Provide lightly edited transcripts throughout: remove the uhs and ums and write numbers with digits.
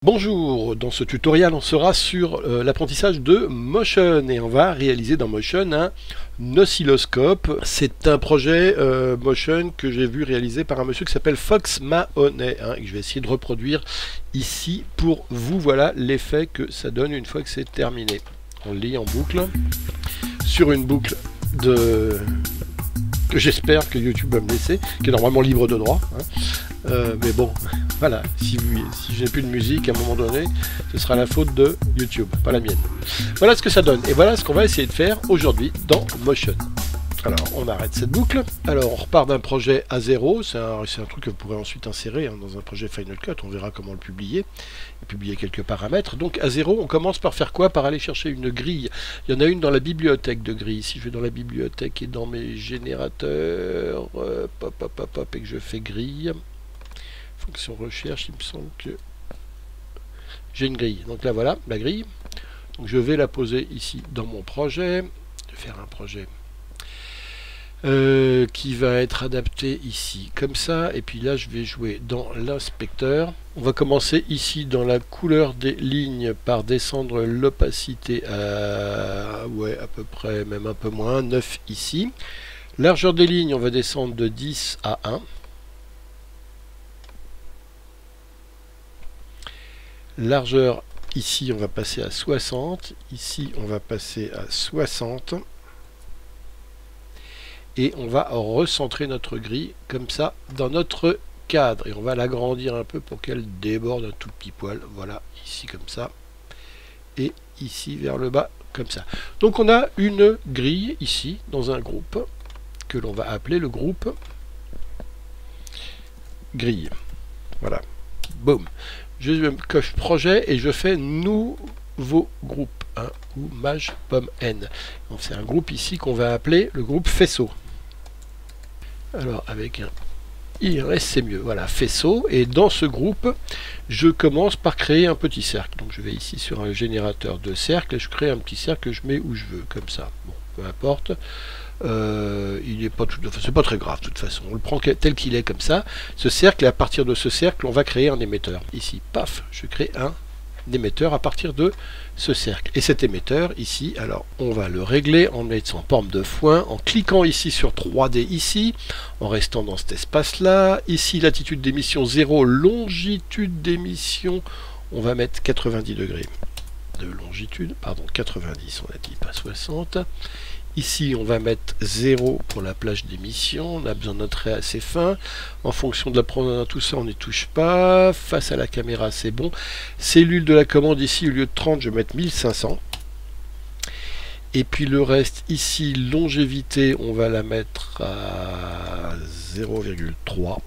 Bonjour, dans ce tutoriel on sera sur l'apprentissage de Motion et on va réaliser dans Motion un oscilloscope. C'est un projet Motion que j'ai vu réaliser par un monsieur qui s'appelle Fox Mahoney et que je vais essayer de reproduire ici pour vous. Voilà l'effet que ça donne une fois que c'est terminé. On le lit en boucle sur une boucle de... que j'espère que YouTube va me laisser, qui est normalement libre de droit. Mais bon, voilà, si j'ai plus de musique à un moment donné, ce sera la faute de YouTube, pas la mienne. Voilà ce que ça donne, et voilà ce qu'on va essayer de faire aujourd'hui dans Motion. Alors, on arrête cette boucle. Alors, on repart d'un projet à zéro. C'est un truc que vous pourrez ensuite insérer dans un projet Final Cut. On verra comment le publier. Et publier quelques paramètres. Donc, à zéro, on commence par faire quoi? Par aller chercher une grille. Il y en a une dans la bibliothèque de grille. Si je vais dans la bibliothèque et dans mes générateurs, et que je fais grille, fonction recherche, il me semble que j'ai une grille. Donc là, voilà, la grille. Donc, je vais la poser ici dans mon projet. Je vais faire un projet qui va être adapté ici comme ça, et puis là je vais jouer dans l'inspecteur. On va commencer ici dans la couleur des lignes par descendre l'opacité à à peu près, même un peu moins, 9 ici. Largeur des lignes, on va descendre de 10 à 1. Largeur ici, on va passer à 60. Ici, on va passer à 60. Et on va recentrer notre grille comme ça dans notre cadre. Et on va l'agrandir un peu pour qu'elle déborde un tout petit poil. Voilà, ici comme ça. Et ici vers le bas comme ça. Donc on a une grille ici dans un groupe que l'on va appeler le groupe grille. Voilà. Boum. Je coche projet et je fais nouveau groupe. Ou maj pomme n. Donc c'est un groupe ici qu'on va appeler le groupe faisceau. Alors avec un IRS c'est mieux, voilà, faisceau, et dans ce groupe je commence par créer un petit cercle. Donc je vais ici sur un générateur de cercle et je crée un petit cercle que je mets où je veux, comme ça. Bon, peu importe, il n'est pas c'est pas très grave de toute façon, on le prend tel qu'il est comme ça, ce cercle, et à partir de ce cercle on va créer un émetteur. Ici, paf, je crée un émetteur à partir de ce cercle. Et cet émetteur ici, alors on va le régler en mettant en forme de foin, en cliquant ici sur 3D ici, en restant dans cet espace là. Ici latitude d'émission 0, longitude d'émission, on va mettre 90 degrés de longitude, pardon 90 on a dit, pas 60. Ici, on va mettre 0 pour la plage d'émission. On a besoin d'un trait assez fin. En fonction de tout ça, on n'y touche pas. Face à la caméra, c'est bon. Cellule de la commande, ici, au lieu de 30, je vais mettre 1500. Et puis le reste, ici, longévité, on va la mettre à 0,3.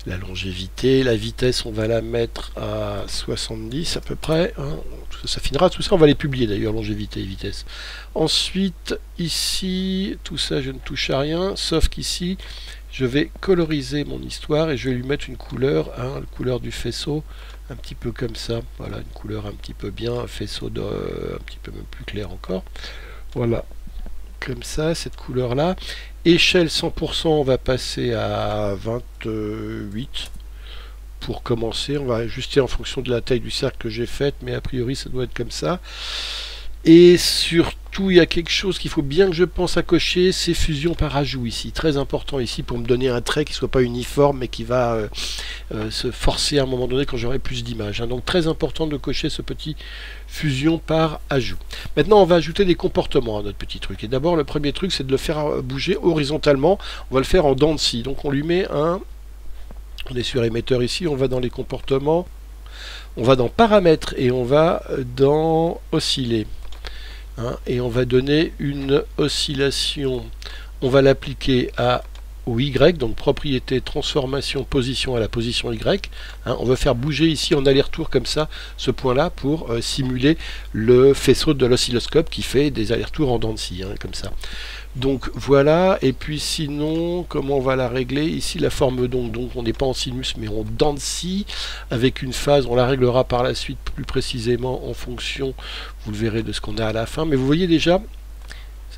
La longévité, la vitesse, on va la mettre à 70 à peu près. Ça finira, tout ça, on va les publier d'ailleurs, longévité et vitesse. Ensuite, ici, tout ça, je ne touche à rien, sauf qu'ici, je vais coloriser mon histoire et je vais lui mettre une couleur, la couleur du faisceau, un petit peu comme ça. Voilà, une couleur un petit peu bien, un faisceau un petit peu même plus clair encore. Voilà, comme ça, cette couleur-là. Échelle 100%, on va passer à 28 pour commencer. On va ajuster en fonction de la taille du cercle que j'ai fait, mais a priori ça doit être comme ça. Et surtout, il y a quelque chose qu'il faut bien que je pense à cocher, c'est fusion par ajout ici. Très important ici pour me donner un trait qui ne soit pas uniforme, mais qui va se forcer à un moment donné quand j'aurai plus d'images. Donc très important de cocher ce petit fusion par ajout. Maintenant, on va ajouter des comportements à notre petit truc. Et d'abord, le premier truc, c'est de le faire bouger horizontalement. On va le faire en dents de scie. Donc on lui met un... On est sur émetteur ici, on va dans les comportements. On va dans paramètres et on va dans osciller. Et on va donner une oscillation, on va l'appliquer au Y, donc propriété, transformation, position à la position Y. On va faire bouger ici en aller-retour comme ça, ce point-là, pour simuler le faisceau de l'oscilloscope qui fait des allers-retours en dents de scie, comme ça. Donc voilà, et puis sinon, comment on va la régler? Ici la forme donc on n'est pas en sinus mais en dents de scie, avec une phase, on la réglera par la suite plus précisément en fonction, vous le verrez, de ce qu'on a à la fin. Mais vous voyez déjà,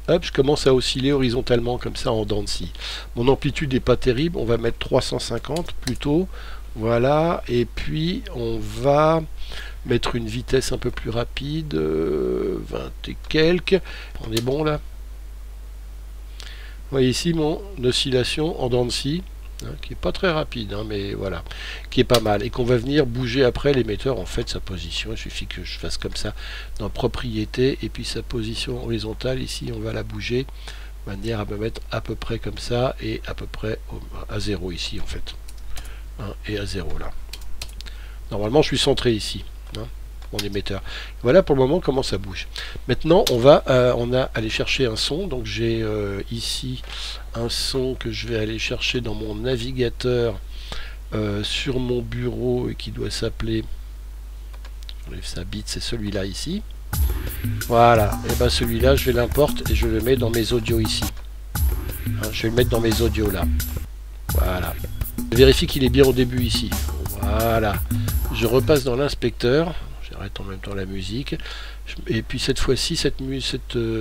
hop, je commence à osciller horizontalement comme ça en dents de scie. Mon amplitude n'est pas terrible, on va mettre 350 plutôt. Voilà, et puis on va mettre une vitesse un peu plus rapide, 20 et quelques. On est bon là. Vous voyez ici mon oscillation en dents de scie, hein, qui est pas très rapide, hein, mais voilà, qui est pas mal, et qu'on va venir bouger après l'émetteur en fait sa position. Il suffit que je fasse comme ça dans propriétés, et puis sa position horizontale ici, on va la bouger de manière à me mettre à peu près comme ça, et à peu près à 0 ici en fait, hein, et à 0 là. Normalement je suis centré ici, hein, mon émetteur. Voilà pour le moment comment ça bouge. Maintenant on va aller chercher un son. Donc j'ai ici un son que je vais aller chercher dans mon navigateur sur mon bureau, et qui doit s'appeler, j'enlève sa bit, c'est celui-là ici. Voilà, et ben celui-là je vais l'importer et je le mets dans mes audios ici, hein, je vais le mettre dans mes audios là. Voilà, je vérifie qu'il est bien au début ici. Voilà, je repasse dans l'inspecteur, j'arrête en même temps la musique, et puis cette fois-ci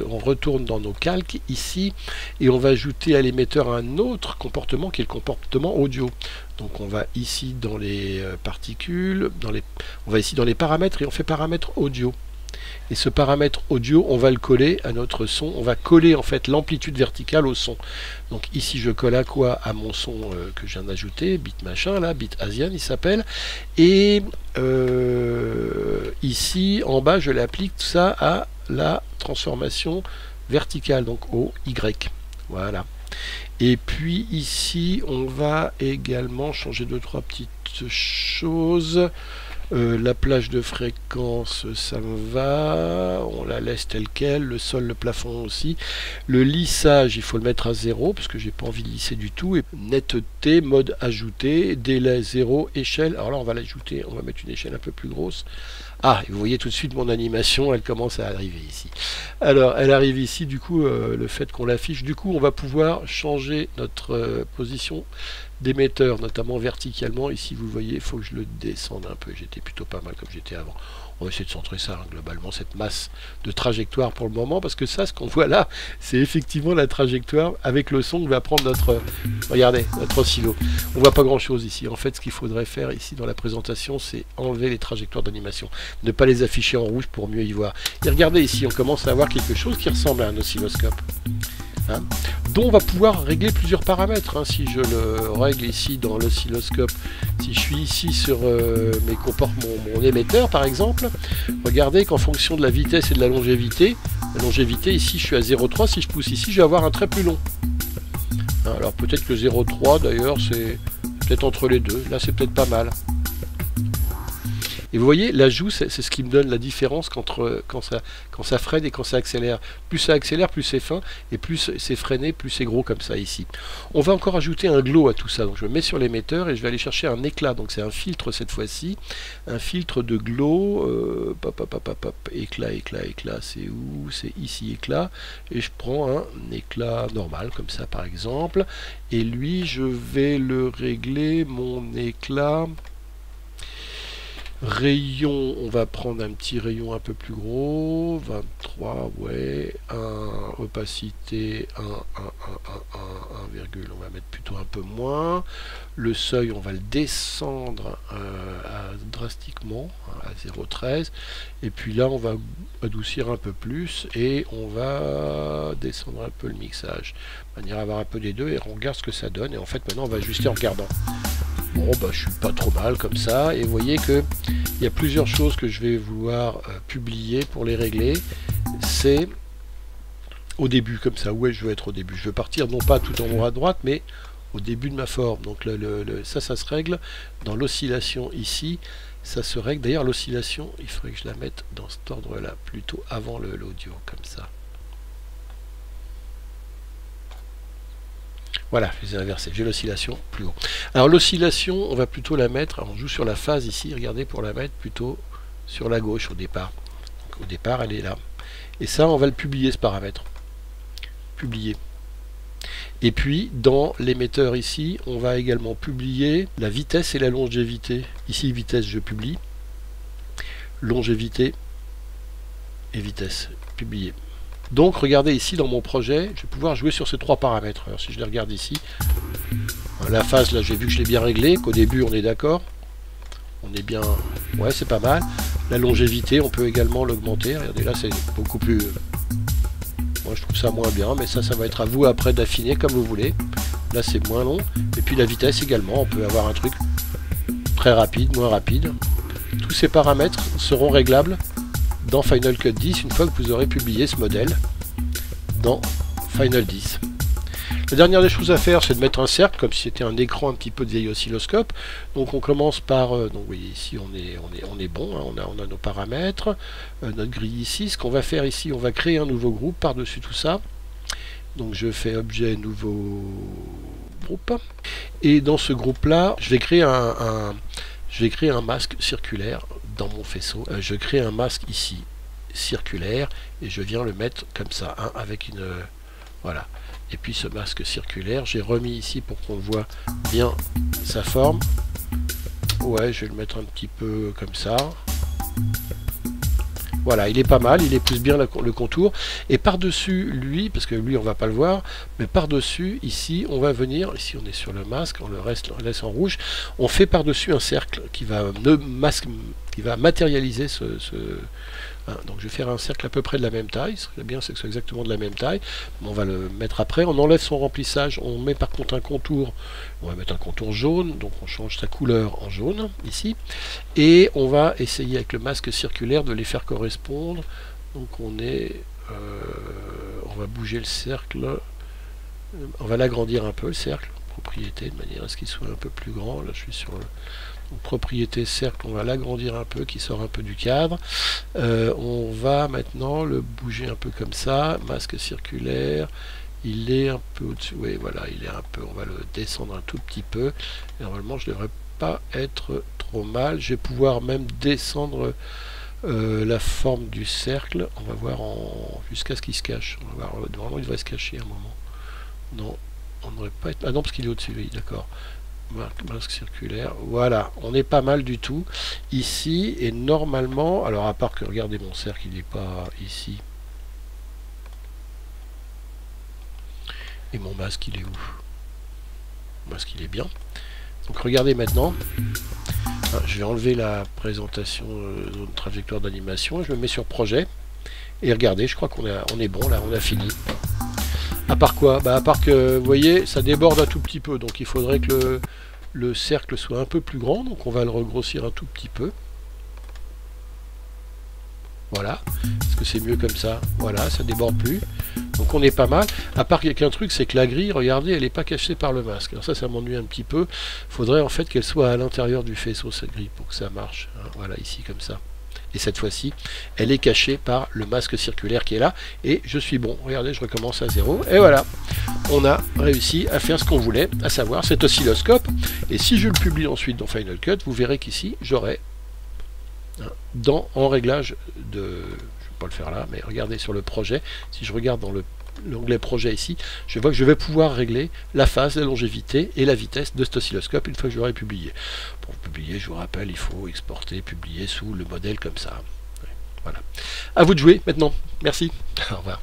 on retourne dans nos calques ici, et on va ajouter à l'émetteur un autre comportement qui est le comportement audio. Donc on va ici dans les particules, on va ici dans les paramètres, et on fait paramètre audio. Et ce paramètre audio, on va le coller à notre son. On va coller en fait l'amplitude verticale au son. Donc ici je colle à quoi? À mon son que je viens d'ajouter, bit machin là, bit Asian il s'appelle. Et ici en bas je l'applique tout ça à la transformation verticale, donc au Y. Voilà. Et puis ici on va également changer 2-3 petites choses. La plage de fréquence, ça me va, on la laisse telle quelle, le sol, le plafond aussi. Le lissage, il faut le mettre à 0, parce que j'ai pas envie de lisser du tout. Et netteté, mode ajouté, délai 0, échelle. Alors là, on va l'ajouter, on va mettre une échelle un peu plus grosse. Ah, et vous voyez tout de suite mon animation, elle commence à arriver ici. Alors, elle arrive ici, du coup, le fait qu'on l'affiche, du coup, on va pouvoir changer notre position d'émetteur, notamment verticalement. Ici, vous voyez, il faut que je le descende un peu. J'étais plutôt pas mal comme j'étais avant. On va essayer de centrer ça, hein, globalement, cette masse de trajectoire pour le moment, parce que ça, ce qu'on voit là, c'est effectivement la trajectoire avec le son que va prendre notre, regardez, notre oscillo. On voit pas grand chose ici. En fait, ce qu'il faudrait faire ici dans la présentation, c'est enlever les trajectoires d'animation, ne pas les afficher en rouge pour mieux y voir. Et regardez ici, on commence à avoir quelque chose qui ressemble à un oscilloscope, hein, dont on va pouvoir régler plusieurs paramètres, hein. Si je le règle ici dans l'oscilloscope, si je suis ici sur mon émetteur par exemple, regardez qu'en fonction de la vitesse et de la longévité ici je suis à 0,3, si je pousse ici je vais avoir un trait plus long, hein, alors peut-être que 0,3 d'ailleurs c'est peut-être entre les deux, là c'est peut-être pas mal. Et vous voyez, l'ajout, c'est ce qui me donne la différence entre quand ça freine et quand ça accélère. Plus ça accélère, plus c'est fin, et plus c'est freiné, plus c'est gros comme ça ici. On va encore ajouter un glow à tout ça. Donc je me mets sur l'émetteur et je vais aller chercher un éclat. Donc c'est un filtre cette fois-ci, un filtre de glow. Éclat, c'est où? C'est ici, éclat. Et je prends un éclat normal, comme ça par exemple. Et lui, je vais le régler, mon éclat. Rayon, on va prendre un petit rayon un peu plus gros, 23, ouais, opacité 1, on va mettre plutôt un peu moins. Le seuil, on va le descendre drastiquement, à 0,13. Et puis là, on va adoucir un peu plus et on va descendre un peu le mixage, de manière à avoir un peu des deux, et on regarde ce que ça donne. Et en fait, maintenant, on va ajuster en regardant. Bon, bah, je suis pas trop mal comme ça, et vous voyez que il y a plusieurs choses que je vais vouloir publier pour les régler. C'est au début, comme ça. Ouais, je veux être au début. Je veux partir non pas tout en haut à droite, mais au début de ma forme. Donc ça se règle dans l'oscillation ici. Ça se règle. D'ailleurs, l'oscillation, il faudrait que je la mette dans cet ordre-là, plutôt avant l'audio, comme ça. Voilà, je les ai inversés, j'ai l'oscillation plus haut. Alors l'oscillation, on va plutôt la mettre, on joue sur la phase ici, regardez, pour la mettre plutôt sur la gauche au départ. Donc, au départ, elle est là. Et ça, on va le publier, ce paramètre. Publier. Et puis, dans l'émetteur ici, on va également publier la vitesse et la longévité. Ici, vitesse, je publie. Longévité et vitesse, publier. Donc regardez ici dans mon projet, je vais pouvoir jouer sur ces trois paramètres. Alors si je les regarde ici, hein, La phase, là, j'ai vu que je l'ai bien réglé, qu'au début, on est d'accord. On est bien... Ouais, c'est pas mal. La longévité, on peut également l'augmenter. Regardez, là, c'est beaucoup plus... Moi, je trouve ça moins bien, mais ça va être à vous après d'affiner comme vous voulez. Là, c'est moins long. Et puis la vitesse également, on peut avoir un truc très rapide, moins rapide. Tous ces paramètres seront réglables dans Final Cut 10 une fois que vous aurez publié ce modèle dans Final 10. La dernière des choses à faire, c'est de mettre un cercle, comme si c'était un écran un petit peu de vieil oscilloscope. Donc on commence par, donc vous voyez ici on est bon, hein, on a nos paramètres, notre grille ici. Ce qu'on va faire ici, on va créer un nouveau groupe par-dessus tout ça. Donc je fais objet nouveau groupe. Et dans ce groupe-là, je vais créer un masque circulaire dans mon faisceau. Je crée un masque ici circulaire et je viens le mettre comme ça, hein, avec une... voilà. Et puis ce masque circulaire, j'ai remis ici pour qu'on voit bien sa forme. Ouais, je vais le mettre un petit peu comme ça. Voilà, il est pas mal, il épouse bien le contour. Et par-dessus lui, parce que lui on va pas le voir, mais par-dessus, ici, on va venir, ici on est sur le masque, on le laisse en rouge, on fait par-dessus un cercle qui va matérialiser donc je vais faire un cercle à peu près de la même taille, ce serait bien c'est que ce soit exactement de la même taille, on va le mettre après, on enlève son remplissage, on met par contre un contour, on va mettre un contour jaune, donc on change sa couleur en jaune, ici, et on va essayer avec le masque circulaire de les faire correspondre, donc on va bouger le cercle, on va l'agrandir un peu le cercle, propriété, de manière à ce qu'il soit un peu plus grand, là je suis sur le... Donc, propriété cercle, on va l'agrandir un peu, qui sort un peu du cadre. On va maintenant le bouger un peu comme ça, masque circulaire, il est un peu au-dessus, oui voilà, il est un peu, on va le descendre un tout petit peu. Et normalement je ne devrais pas être trop mal, je vais pouvoir même descendre la forme du cercle, on va voir jusqu'à ce qu'il se cache. On va voir, normalement il devrait se cacher à un moment. Non, on ne devrait pas être... Ah non, parce qu'il est au-dessus, oui, d'accord. Masque circulaire, voilà, on est pas mal du tout ici, et normalement, alors à part que regardez mon cercle, il n'est pas ici, et mon masque il est où? Mon masque il est bien, donc regardez maintenant, je vais enlever la présentation zone trajectoire d'animation, je me mets sur projet, et regardez, je crois qu'on est bon là, on a fini. À part quoi? Bah à part que, vous voyez, ça déborde un tout petit peu, donc il faudrait que le cercle soit un peu plus grand, donc on va le regrossir un tout petit peu. Voilà. Est-ce que c'est mieux comme ça? Voilà, ça déborde plus. Donc on est pas mal. À part qu'il y a qu'un truc, c'est que la grille, regardez, elle n'est pas cachée par le masque. Alors ça m'ennuie un petit peu. Il faudrait en fait qu'elle soit à l'intérieur du faisceau, cette grille, pour que ça marche. Hein, voilà, ici, comme ça. Et cette fois-ci, elle est cachée par le masque circulaire qui est là. Et je suis bon. Regardez, je recommence à zéro. Et voilà. On a réussi à faire ce qu'on voulait, à savoir cet oscilloscope. Et si je le publie ensuite dans Final Cut, vous verrez qu'ici, j'aurai en réglage de... Je ne vais pas le faire là, mais regardez sur le projet. Si je regarde dans l'onglet projet ici, je vois que je vais pouvoir régler la phase, la longévité et la vitesse de cet oscilloscope une fois que je l'aurai publié. Pour publier, je vous rappelle, il faut exporter, publier sous le modèle comme ça. Voilà. À vous de jouer maintenant. Merci. Au revoir.